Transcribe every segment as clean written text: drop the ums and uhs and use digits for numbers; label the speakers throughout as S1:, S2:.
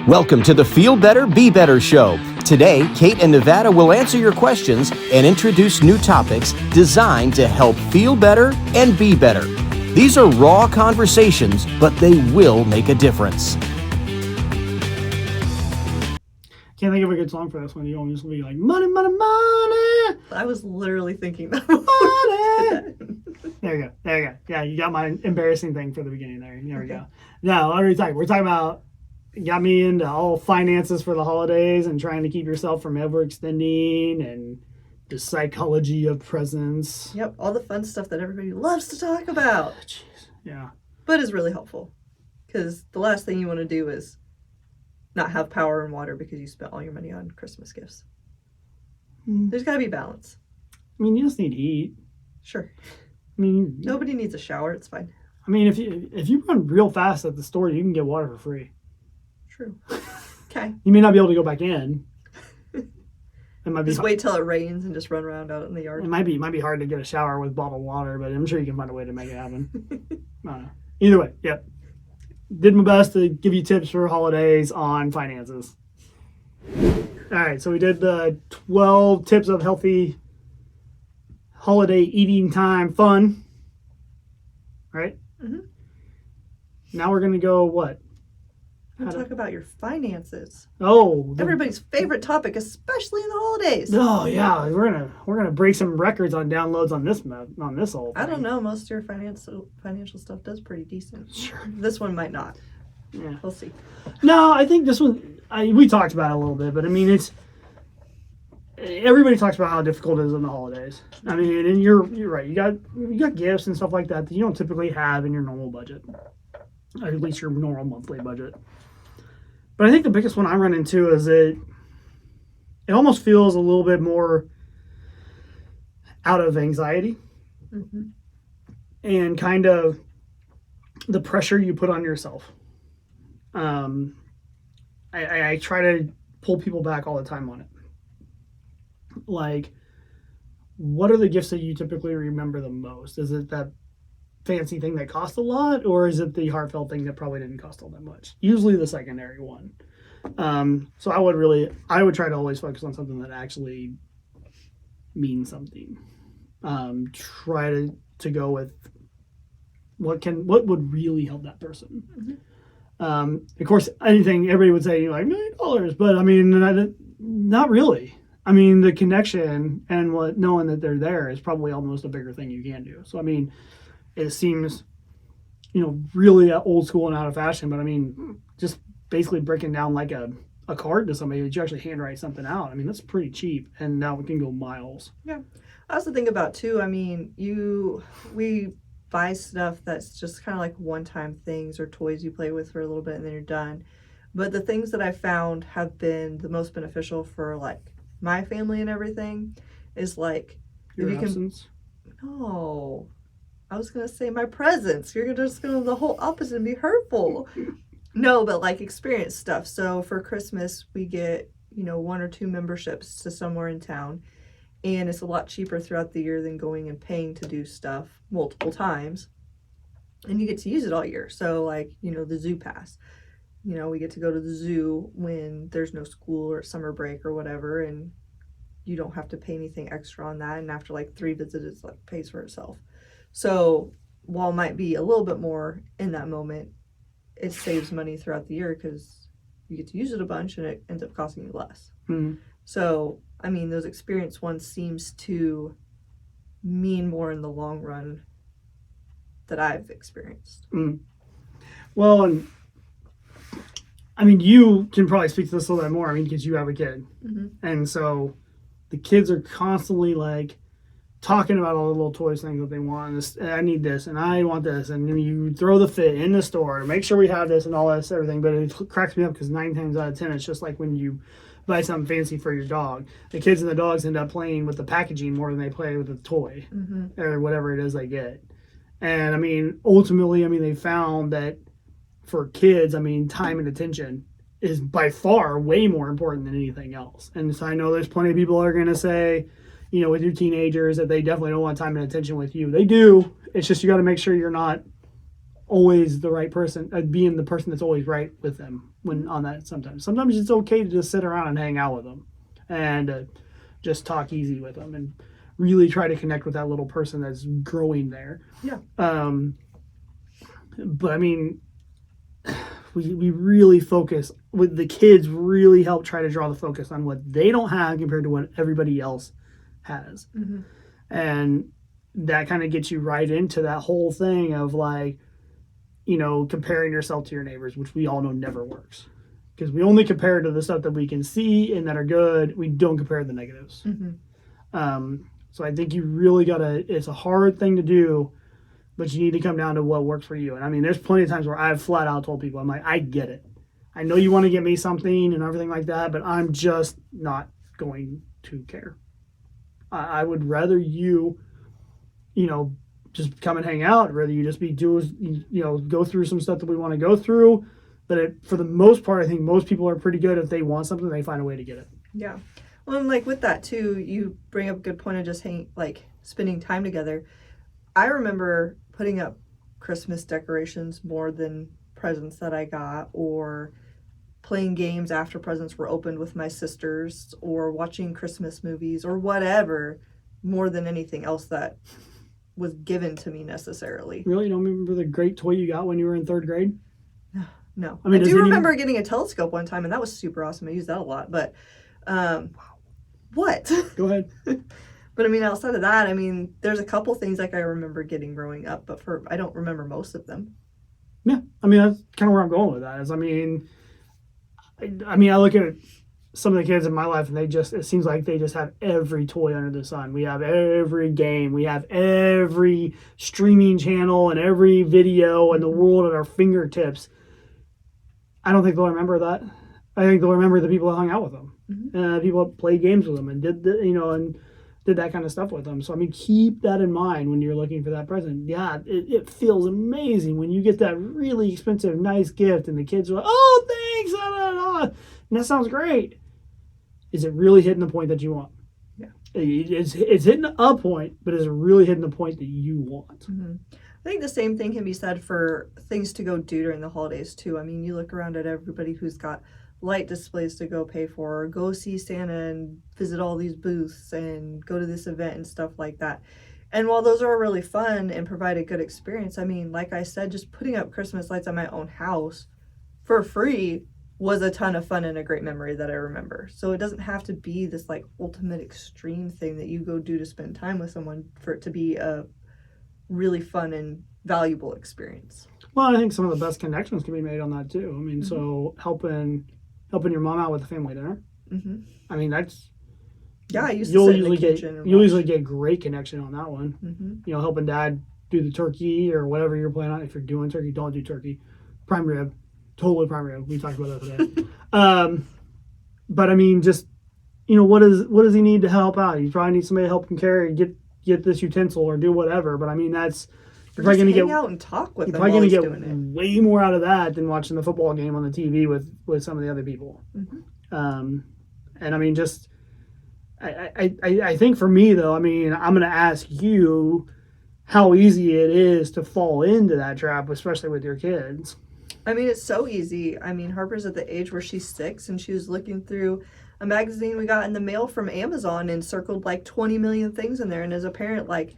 S1: Welcome to the Feel Better, Be Better show. Today, Kate and Nevada will answer your questions and introduce new topics designed to help feel better and be better. These are raw conversations, but they will make a difference.
S2: Can't think of a good song for this one. You almost be like, money, money, money.
S3: I was literally thinking that.
S2: Money. There you go. Yeah, you got my embarrassing thing for the beginning there. There we go. No, what are we talking? We're talking about, got me into all finances for the holidays and trying to keep yourself from overextending and the psychology of presents.
S3: Yep, all the fun stuff that everybody loves to talk about.
S2: Jeez. Yeah.
S3: But is really helpful. Because the last thing you want to do is not have power and water because you spent all your money on Christmas gifts. There's got to be balance.
S2: I mean, you just need to eat.
S3: Sure.
S2: I mean,
S3: nobody needs a shower. It's fine.
S2: I mean, if you run real fast at the store, you can get water for free.
S3: True. Okay.
S2: You may not be able to go back in. It might be
S3: just wait till it rains and just run around out in the yard.
S2: It might be hard to get a shower with bottled water, but I'm sure you can find a way to make it happen. I don't know. Either way, yep. Did my best to give you tips for holidays on finances. All right, so we did the 12 tips of healthy holiday eating time fun. Right?
S3: Mm-hmm.
S2: Now we're going to go what?
S3: We'll talk about your finances.
S2: Oh,
S3: everybody's favorite topic, especially in the holidays.
S2: Oh yeah, we're gonna break some records on downloads on this whole thing.
S3: I don't know. Most of your financial stuff does pretty decent.
S2: Sure.
S3: This one might not.
S2: Yeah,
S3: we'll see.
S2: No, I think this one. We talked about it a little bit, but I mean, it's everybody talks about how difficult it is in the holidays. I mean, and you're right. You got gifts and stuff like that you don't typically have in your normal budget, or at least your normal monthly budget. But I think the biggest one I run into is it almost feels a little bit more out of anxiety and kind of the pressure you put on yourself. I try to pull people back all the time on it. Like, what are the gifts that you typically remember the most? Is it that fancy thing that cost a lot, or is it the heartfelt thing that probably didn't cost all that much? Usually the secondary one. So I would try to always focus on something that actually means something. Try to go with what would really help that person. Of course, anything everybody would say, like $1 million, but I mean, not really. I mean, the connection and knowing that they're there is probably almost a bigger thing you can do. So I mean, it seems, really old school and out of fashion, but I mean, just basically breaking down like a card to somebody that you actually handwrite something out. I mean, that's pretty cheap, and now it can go miles.
S3: Yeah. I also think about too, I mean, we buy stuff that's just kind of like one-time things or toys you play with for a little bit and then you're done. But the things that I found have been the most beneficial for like my family and everything is like
S2: Your absence?
S3: No. I was going to say my presence. You're just going to the whole opposite and be hurtful. No, but like experience stuff. So for Christmas, we get, 1 or 2 memberships to somewhere in town. And it's a lot cheaper throughout the year than going and paying to do stuff multiple times. And you get to use it all year. So like, the zoo pass. We get to go to the zoo when there's no school or summer break or whatever. And you don't have to pay anything extra on that. And after like 3 visits, it like pays for itself. So while it might be a little bit more in that moment, it saves money throughout the year because you get to use it a bunch and it ends up costing you less.
S2: Mm-hmm. So,
S3: I mean, those experience ones seems to mean more in the long run that I've experienced.
S2: Mm. Well, and I mean, you can probably speak to this a little bit more, because you have a kid. And so the kids are constantly like talking about all the little toys things that they want. And I need this, and I want this, and you throw the fit in the store, make sure we have this and all this, everything. But it cracks me up because 9 times out of 10, it's just like when you buy something fancy for your dog. The kids and the dogs end up playing with the packaging more than they play with the toy or whatever it is they get. And I mean, ultimately, they found that for kids, time and attention is by far way more important than anything else. And so I know there's plenty of people that are going to say, with your teenagers that they definitely don't want time and attention with you. They do. It's just you got to make sure you're not always the right person, being the person that's always right with them when on that. Sometimes it's okay to just sit around and hang out with them, and just talk easy with them, and really try to connect with that little person that's growing there.
S3: Yeah.
S2: But I mean, we really focus with the kids. Really help try to draw the focus on what they don't have compared to what everybody else has, and that kind of gets you right into that whole thing of like, comparing yourself to your neighbors, which we all know never works. Because we only compare to the stuff that we can see and that are good. We don't compare the negatives. So I think you really it's a hard thing to do, but you need to come down to what works for you. And I mean, there's plenty of times where I've flat out told people, I'm like, I get it. I know you want to get me something and everything like that, but I'm just not going to care. I would rather you, just come and hang out, rather you just go through some stuff that we want to go through. But for the most part, I think most people are pretty good. If they want something, they find a way to get it.
S3: Yeah. Well, and like with that too, you bring up a good point of just spending time together. I remember putting up Christmas decorations more than presents that I got, or playing games after presents were opened with my sisters, or watching Christmas movies or whatever, more than anything else that was given to me necessarily.
S2: Really? You don't remember the great toy you got when you were in third grade?
S3: No.
S2: I mean,
S3: I do remember getting a telescope one time, and that was super awesome. I used that a lot, but what?
S2: Go ahead.
S3: But I mean, outside of that, I mean, there's a couple things like I remember getting growing up, but I don't remember most of them.
S2: Yeah, I mean, that's kind of where I'm going with that. I look at some of the kids in my life, and it seems like they just have every toy under the sun. We have every game, we have every streaming channel and every video in the world at our fingertips. I don't think they'll remember that. I think they'll remember the people that hung out with them, people that played games with them and did that kind of stuff with them. So I mean, keep that in mind when you're looking for that present. Yeah, it feels amazing when you get that really expensive, nice gift, and the kids are like, "Oh, thanks!" And that sounds great. Is it really hitting the point that you want?
S3: Yeah,
S2: it's hitting a point, but is it really hitting the point that you want?
S3: I think the same thing can be said for things to go do during the holidays too. I mean, you look around at everybody who's got light displays to go pay for, or go see Santa and visit all these booths and go to this event and stuff like that. And while those are really fun and provide a good experience, I mean, like I said, just putting up Christmas lights on my own house for free was a ton of fun and a great memory that I remember. So it doesn't have to be this like ultimate extreme thing that you go do to spend time with someone for it to be a really fun and valuable experience.
S2: Well, I think some of the best connections can be made on that too. I mean, so helping your mom out with the family dinner. I mean, that's
S3: I used to sit in the kitchen.
S2: You'll usually get great connection on that one. Helping dad do the turkey or whatever you're planning on. If you're doing turkey, don't do turkey. Prime rib, totally prime rib. We talked about that today. But I mean, just what does he need to help out? He probably needs somebody to help him carry, get this utensil or do whatever. But I mean, you're probably going to get
S3: out and talk with
S2: you're
S3: them.
S2: Probably going to get way more out of that than watching the football game on the TV with some of the other people. And I mean, just I think for me though, I mean, I'm going to ask you how easy it is to fall into that trap, especially with your kids.
S3: I mean, it's so easy. I mean, Harper's at the age where she's 6, and she was looking through a magazine we got in the mail from Amazon and circled like 20 million things in there. And as a parent, like,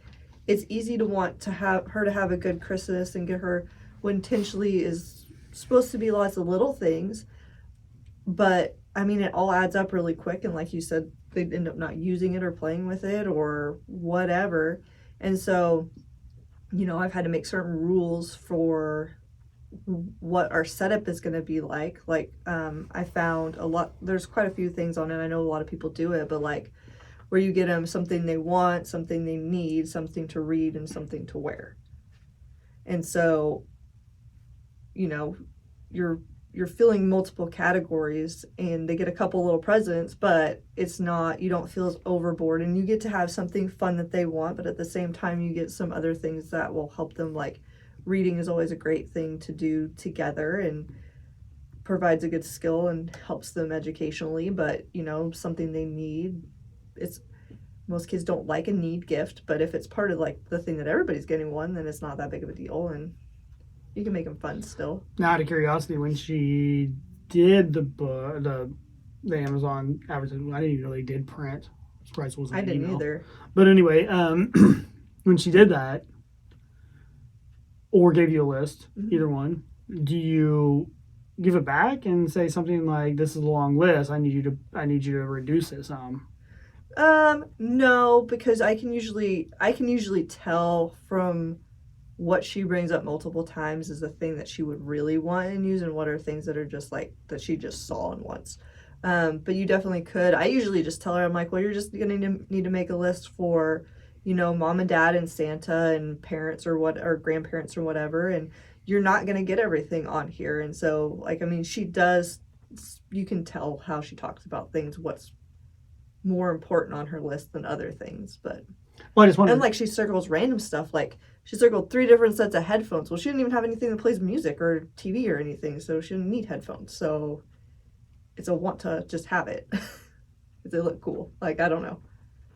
S3: it's easy to want to have her to have a good Christmas and get her what intentionally is supposed to be lots of little things. But I mean, it all adds up really quick. And like you said, they end up not using it or playing with it or whatever. And so, I've had to make certain rules for what our setup is going to be like. Like, I found there's quite a few things on it. I know a lot of people do it, but like where you get them something they want, something they need, something to read, and something to wear. And so, you're filling multiple categories, and they get a couple little presents, but it's not, you don't feel as overboard, and you get to have something fun that they want, but at the same time you get some other things that will help them. Like reading is always a great thing to do together and provides a good skill and helps them educationally, but something they need. Most kids don't like a need gift, but if it's part of like the thing that everybody's getting one, then it's not that big of a deal. And You can make them fun still.
S2: Now, out of curiosity, when she did the book, the Amazon advertisement, I didn't even know they did print. I'm surprised it wasn't
S3: I
S2: an
S3: didn't
S2: email.
S3: either.
S2: But anyway, when she did that, or gave you a list, either one, do you give it back and say something like, "This is a long list. I need you to reduce it some."
S3: No, because I can usually tell from what she brings up multiple times is the thing that she would really want and use, and what are things that are just like that she just saw and wants. But you definitely could. I usually just tell her, I'm like, well, you're just gonna need to make a list for, mom and dad and Santa and parents or grandparents or whatever, and you're not gonna get everything on here. And so, like, I mean, she does. You can tell how she talks about things, what's more important on her list than other things, but.
S2: Well, I just wonder.
S3: And like she circles random stuff, like she circled 3 different sets of headphones. Well, she didn't even have anything that plays music or TV or anything, so she didn't need headphones. So it's a want to just have it. They look cool. Like, I don't know.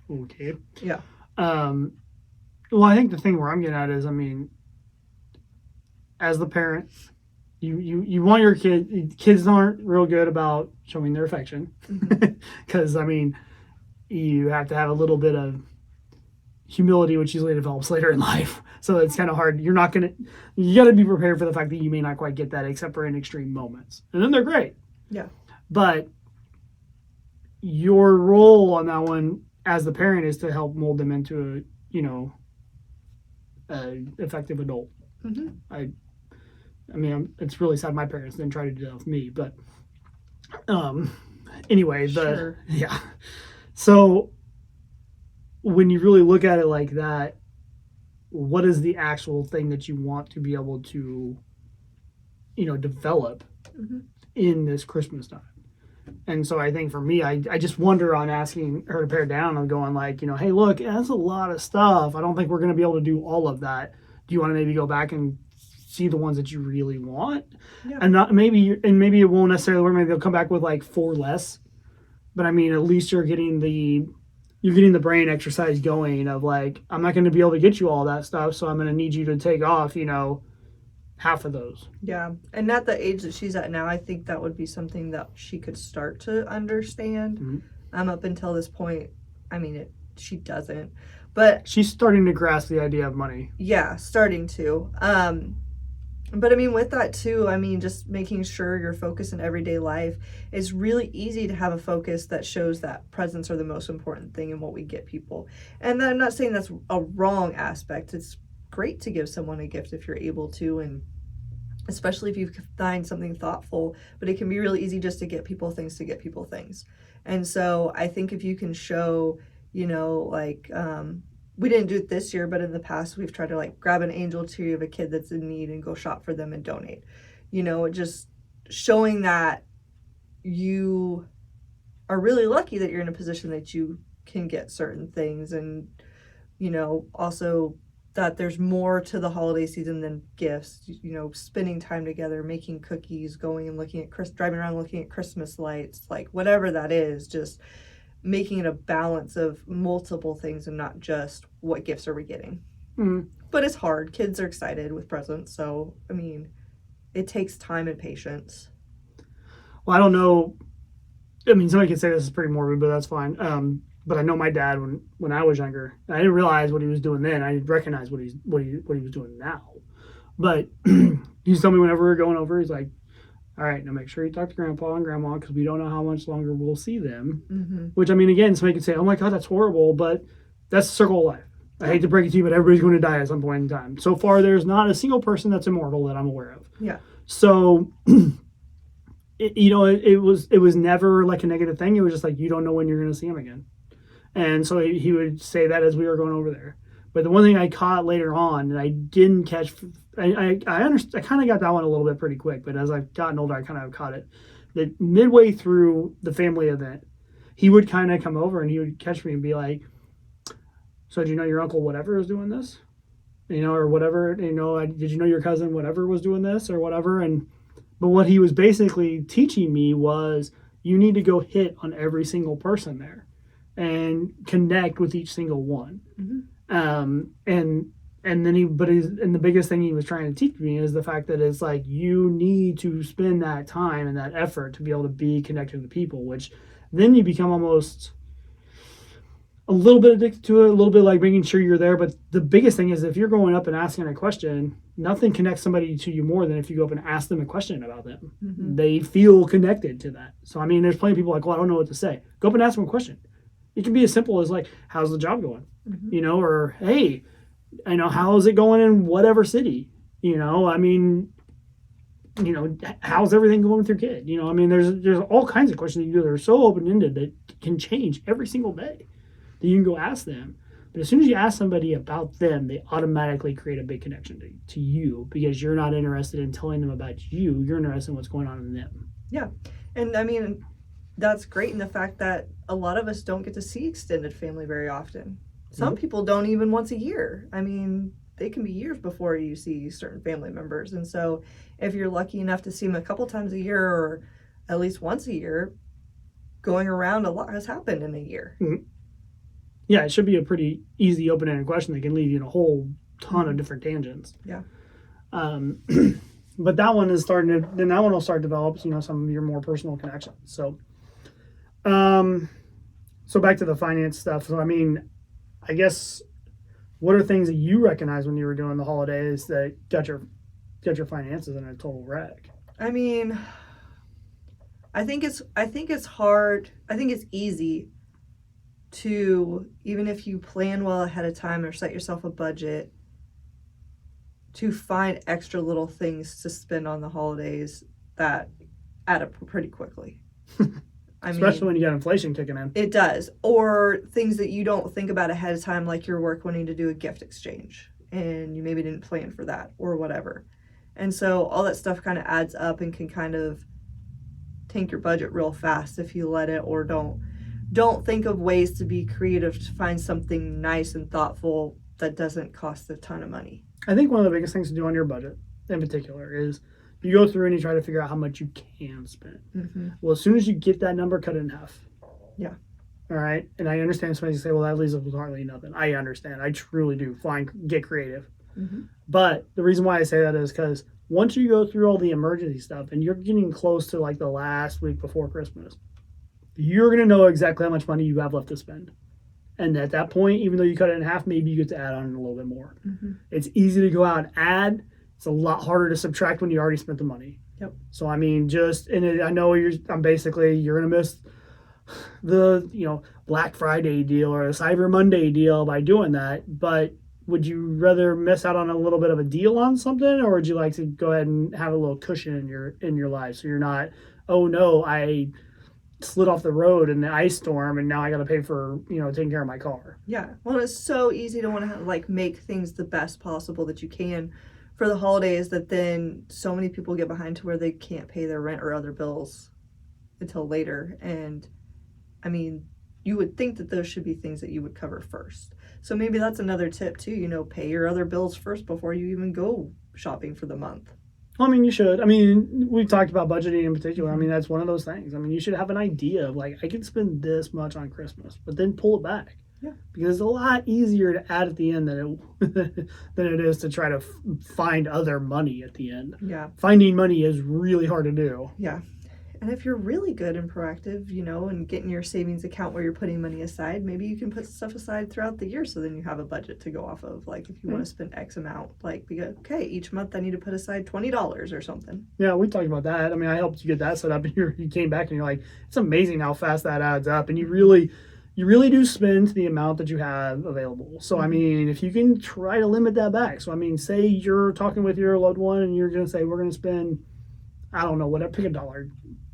S2: Okay.
S3: Yeah.
S2: Well, I think the thing where I'm getting at is, I mean, as the parent, you want your kids aren't real good about showing their affection, because I mean, you have to have a little bit of humility, which usually develops later in life. So it's kind of hard. You got to be prepared for the fact that you may not quite get that, except for in extreme moments. And then they're great.
S3: Yeah.
S2: But your role on that one as the parent is to help mold them into a effective adult. I mean, it's really sad my parents didn't try to do that with me, but anyway,
S3: Sure.
S2: Yeah. So when you really look at it like that, what is the actual thing that you want to be able to, develop in this Christmas time? And so I think for me, I just wonder on asking her to pare down and going like, hey, look, that's a lot of stuff. I don't think we're going to be able to do all of that. Do you want to maybe go back and see the ones that you really want?
S3: Yeah.
S2: And maybe it won't necessarily work. Maybe they'll come back with like 4 less. But I mean, at least you're getting the brain exercise going of like, I'm not going to be able to get you all that stuff, so I'm going to need you to take off, half of those.
S3: Yeah. And at the age that she's at now, I think that would be something that she could start to understand. Up until this point, I mean, she doesn't. But
S2: she's starting to grasp the idea of money.
S3: Yeah, starting to. But I mean, with that too, I mean, just making sure your focus in everyday life is really easy to have a focus that shows that presents are the most important thing in what we get people. And I'm not saying that's a wrong aspect. It's great to give someone a gift if you're able to, and especially if you find something thoughtful, but it can be really easy just to get people things. And so I think if you can show, we didn't do it this year, but in the past we've tried to like grab an angel tree of a kid that's in need and go shop for them and donate. Just showing that you are really lucky that you're in a position that you can get certain things, and also that there's more to the holiday season than gifts. Spending time together, making cookies, going and looking at driving around looking at Christmas lights, like whatever that is, just making it a balance of multiple things and not just what gifts are we getting. But it's hard. Kids are excited with presents, so I mean, it takes time and patience.
S2: Well, I don't know. I mean, somebody could say this is pretty morbid, but that's fine. But I know my dad when I was younger. I didn't realize what he was doing then. I recognized what he was doing now. But he used to tell me whenever we were going over, he's like, all right, now make sure you talk to Grandpa and Grandma, because we don't know how much longer we'll see them. Which, I mean, again, somebody could say, oh my God, that's horrible, but that's the circle of life. I hate to break it to you, but everybody's going to die at some point in time. So far, there's not a single person that's immortal that I'm aware of.
S3: Yeah.
S2: So, it was never like a negative thing. It was just like, you don't know when you're going to see him again. And so he would say that as we were going over there. But the one thing I caught later on, and I didn't catch, I understand, I kind of got that one a little bit pretty quick, but as I've gotten older, I kind of caught it. That midway through the family event, he would kind of come over and he would catch me and be like, so did you know your uncle whatever is doing this? Or whatever, did you know your cousin whatever was doing this or whatever? But what he was basically teaching me was, you need to go hit on every single person there and connect with each single one. And And then and the biggest thing he was trying to teach me is the fact that it's like you need to spend that time and that effort to be able to be connected to people, which then you become almost a little bit addicted to it, a little bit like making sure you're there. But the biggest thing is if you're going up and asking a question, nothing connects somebody to you more than if you go up and ask them a question about them. Mm-hmm. They feel connected to that. So, I mean, there's plenty of people like, well, I don't know what to say. Go up and ask them a question. It can be as simple as like, how's the job going? Mm-hmm. You know, or hey, I know, how's it going in whatever city? You know, I mean, you know, how's everything going with your kid? You know, I mean, there's all kinds of questions that you do that are so open-ended that can change every single day. That you can go ask them. But as soon as you ask somebody about them, they automatically create a big connection to you because you're not interested in telling them about you. You're interested in what's going on in them.
S3: Yeah. And I mean, that's great in the fact that a lot of us don't get to see extended family very often. Some people don't even once a year. I mean, they can be years before you see certain family members. And so if you're lucky enough to see them a couple times a year or at least once a year, going around, a lot has happened in a year.
S2: Mm-hmm. Yeah, it should be a pretty easy open-ended question that can lead you in a whole ton of different tangents.
S3: Yeah.
S2: But that one is starting to, then that one will start to develop, you know, some of your more personal connections. So, so back to the finance stuff. So, I mean, I guess, what are things that you recognize when you were doing the holidays that got your finances in a total wreck?
S3: I mean, I think it's hard. I think it's easy to, even if you plan well ahead of time or set yourself a budget, to find extra little things to spend on the holidays that add up pretty quickly.
S2: Especially when you got inflation kicking in.
S3: It does. Or things that you don't think about ahead of time, like your work wanting to do a gift exchange and you maybe didn't plan for that or whatever. And so all that stuff kind of adds up and can kind of tank your budget real fast if you let it, or don't think of ways to be creative to find something nice and thoughtful that doesn't cost a ton of money.
S2: I think one of the biggest things to do on your budget in particular is you go through and you try to figure out how much you can spend. Mm-hmm. Well, as soon as you get that number, cut it in half.
S3: Yeah.
S2: All right. And I understand somebody say, well, that leaves us with hardly nothing. I understand. I truly do. Fine. Get creative. Mm-hmm. But the reason why I say that is because once you go through all the emergency stuff and you're getting close to like the last week before Christmas, you're going to know exactly how much money you have left to spend. And at that point, even though you cut it in half, maybe you get to add on a little bit more. Mm-hmm. It's easy to go out and add. It's a lot harder to subtract when you already spent the money.
S3: Yep.
S2: So, I mean, I know you're going to miss the, you know, Black Friday deal or a Cyber Monday deal by doing that. But would you rather miss out on a little bit of a deal on something, or would you like to go ahead and have a little cushion in your life so you're not, oh no, I slid off the road in the ice storm and now I got to pay for, you know, taking care of my car.
S3: Yeah. Well, it's so easy to want to like make things the best possible that you can for the holidays, that then so many people get behind to where they can't pay their rent or other bills until later. And I mean, you would think that those should be things that you would cover first. So maybe that's another tip too, you know, pay your other bills first before you even go shopping for the month.
S2: Well, I mean, you should. I mean, we've talked about budgeting in particular. I mean, that's one of those things. I mean, you should have an idea of like, I can spend this much on Christmas, but then pull it back.
S3: Yeah.
S2: Because it's a lot easier to add at the end than it is to try to find other money at the end.
S3: Yeah.
S2: Finding money is really hard to do.
S3: Yeah. And if you're really good and proactive, you know, and getting your savings account where you're putting money aside, maybe you can put stuff aside throughout the year so then you have a budget to go off of. Like if you want to spend X amount, like be okay, each month I need to put aside $20 or something.
S2: Yeah, we talked about that. I mean, I helped you get that set up and you came back and you're like, it's amazing how fast that adds up. And you really do spend the amount that you have available. So, I mean, if you can try to limit that back. So, I mean, say you're talking with your loved one and you're going to say, we're going to spend, I don't know, whatever, pick a dollar.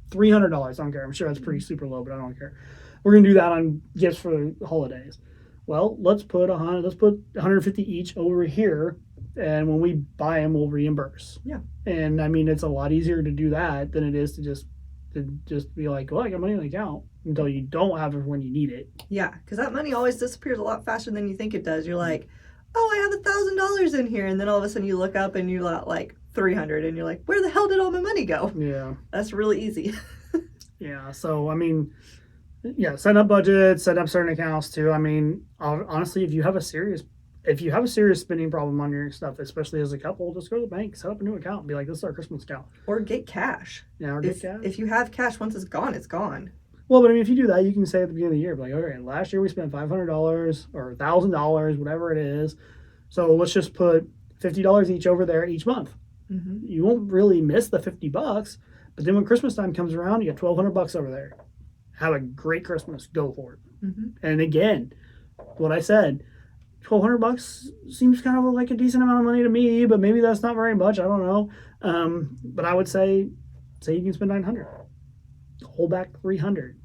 S2: $300, I don't care. I'm sure that's pretty super low, but I don't care. We're gonna do that on gifts for the holidays. Well, let's put 150 each over here, and when we buy them, we'll reimburse.
S3: Yeah.
S2: And I mean, it's a lot easier to do that than it is to just be like, well, I got money in the account until you don't have it when you need it.
S3: Yeah, because that money always disappears a lot faster than you think it does. You're like, oh, I have $1,000 in here, and then all of a sudden you look up and you're like 300 and you're like, where the hell did all my money go?
S2: Yeah,
S3: that's really easy.
S2: Yeah, so I mean, yeah, set up budgets, set up certain accounts too. I mean, honestly, if you have a serious if you have a serious spending problem on your stuff, especially as a couple, just go to the bank, set up a new account, and be like, "This is our Christmas account."
S3: Or get cash.
S2: Yeah, or get cash.
S3: If you have cash, once it's gone, it's gone.
S2: Well, but I mean, if you do that, you can say at the beginning of the year, like, okay, last year we spent $500 or $1,000, whatever it is. So let's just put $50 each over there each month.
S3: Mm-hmm.
S2: You won't really miss the $50, but then when Christmas time comes around, you get $1,200 over there. Have a great Christmas. Go for it.
S3: Mm-hmm.
S2: And again, what I said, $1,200 seems kind of like a decent amount of money to me, but maybe that's not very much. I don't know. But I would say you can spend $900. Hold back $300.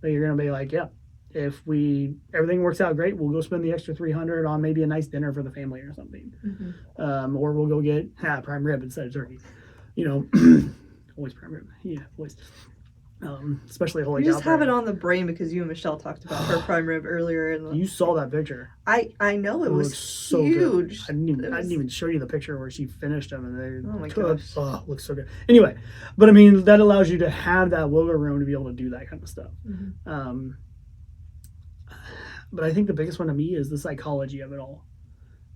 S2: But you're gonna be like, yeah, if everything works out great, we'll go spend the extra $300 on maybe a nice dinner for the family or something.
S3: Mm-hmm.
S2: Or we'll go get prime rib instead of turkey. You know, always prime rib. Yeah, always. Especially holy.
S3: You just have it on the brain because you and Michelle talked about her prime rib earlier.
S2: You saw that picture.
S3: I know it was
S2: so
S3: huge.
S2: Good. I didn't even show you the picture where she finished them, and they
S3: oh my gosh,
S2: looks so good. Anyway, but I mean that allows you to have that wiggle room to be able to do that kind of stuff.
S3: Mm-hmm.
S2: But I think the biggest one to me is the psychology of it all.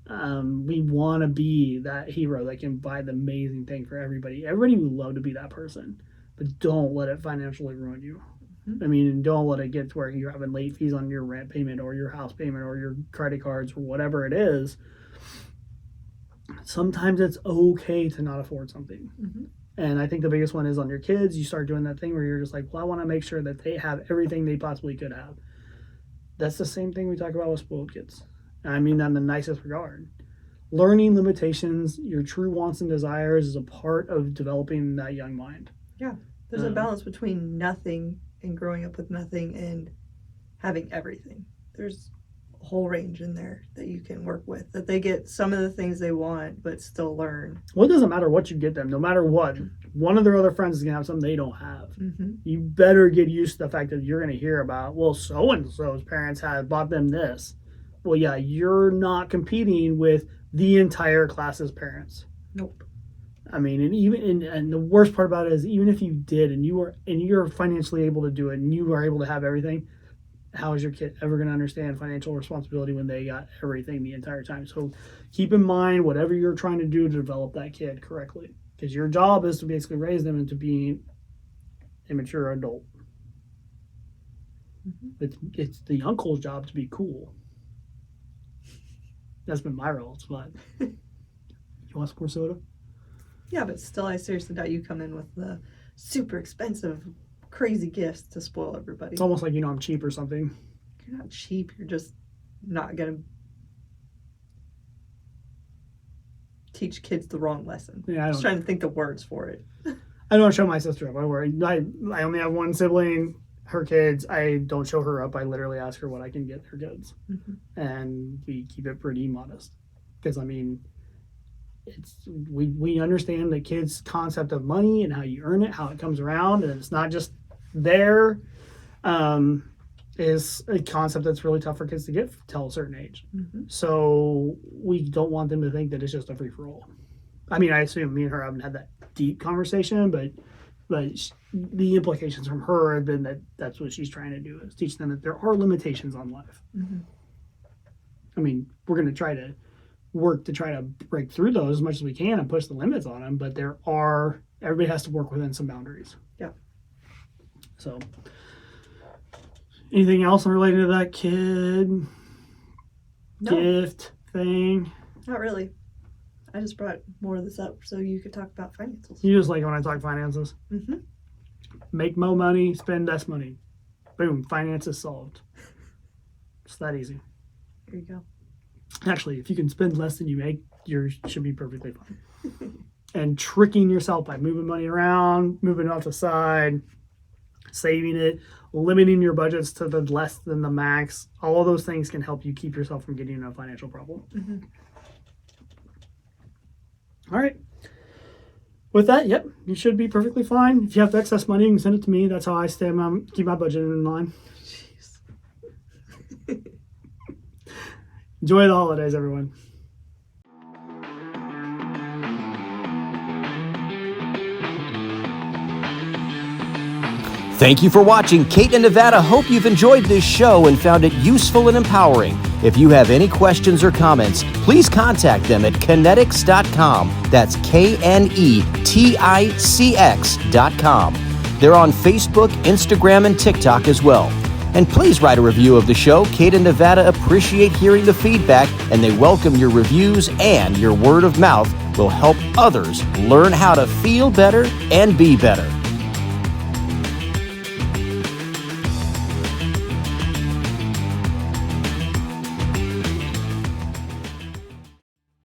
S2: We want to be that hero that can buy the amazing thing for everybody. Everybody would love to be that person, but don't let it financially ruin you.
S3: Mm-hmm.
S2: I mean, don't let it get to where you're having late fees on your rent payment or your house payment or your credit cards or whatever it is. Sometimes it's okay to not afford something.
S3: Mm-hmm.
S2: And I think the biggest one is on your kids. You start doing that thing where you're just like, well, I want to make sure that they have everything they possibly could have. That's the same thing we talk about with spoiled kids. And I mean that in the nicest regard. Learning limitations, your true wants and desires is a part of developing that young mind.
S3: Yeah. There's a balance between nothing and growing up with nothing and having everything. There's a whole range in there that you can work with, that they get some of the things they want but still learn.
S2: Well, it doesn't matter what you get them. No matter what, one of their other friends is going to have something they don't have.
S3: Mm-hmm.
S2: You better get used to the fact that you're going to hear about, well, so-and-so's parents had bought them this. Well, yeah, you're not competing with the entire class's parents.
S3: Nope.
S2: I mean, and the worst part about it is, even if you did and you're financially able to do it and you are able to have everything, how is your kid ever going to understand financial responsibility when they got everything the entire time? So keep in mind whatever you're trying to do to develop that kid correctly, because your job is to basically raise them into being a mature adult. Mm-hmm. It's the uncle's job to be cool. That's been my role. It's fun. You want some more soda?
S3: Yeah, but still, I seriously doubt you come in with the super expensive, crazy gifts to spoil everybody.
S2: It's almost like, I'm cheap or something.
S3: You're not cheap. You're just not going to teach kids the wrong lesson.
S2: Yeah,
S3: I'm just trying to think the words for it.
S2: I don't show my sister up. I only have one sibling. Her kids, I don't show her up. I literally ask her what I can get her kids. Mm-hmm. And we keep it pretty modest. Because, I mean, we understand the kids' concept of money and how you earn it, how it comes around, and it's not just there. Is a concept that's really tough for kids to get till a certain age. Mm-hmm. So we don't want them to think that it's just a free-for-all. I mean, I assume me and her haven't had that deep conversation, but the implications from her have been that that's what she's trying to do, is teach them that there are limitations on life. Mm-hmm. I mean, we're going to try to work to try to break through those as much as we can and push the limits on them, but everybody has to work within some boundaries.
S3: Yeah.
S2: So, anything else related to that kid gift thing?
S3: Not really. I just brought more of this up so you could talk about finances.
S2: You just like when I talk finances?
S3: Mm-hmm.
S2: Make more money, spend less money. Boom, finances solved. It's that easy.
S3: There you go.
S2: Actually, if you can spend less than you make, you should be perfectly fine. And tricking yourself by moving money around, moving it off the side, saving it, limiting your budgets to the less than the max, all of those things can help you keep yourself from getting in a financial problem. Mm-hmm. All right. With that, yep, you should be perfectly fine. If you have excess money, you can send it to me. That's how I keep my budget in line. Jeez. Enjoy the holidays, everyone.
S1: Thank you for watching Kate and Nevada. Hope you've enjoyed this show and found it useful and empowering. If you have any questions or comments, please contact them at kinetics.com. That's KNETICX.com. They're on Facebook, Instagram, and TikTok as well. And please write a review of the show. Kate and Nevada appreciate hearing the feedback, and they welcome your reviews, and your word of mouth will help others learn how to feel better and be better.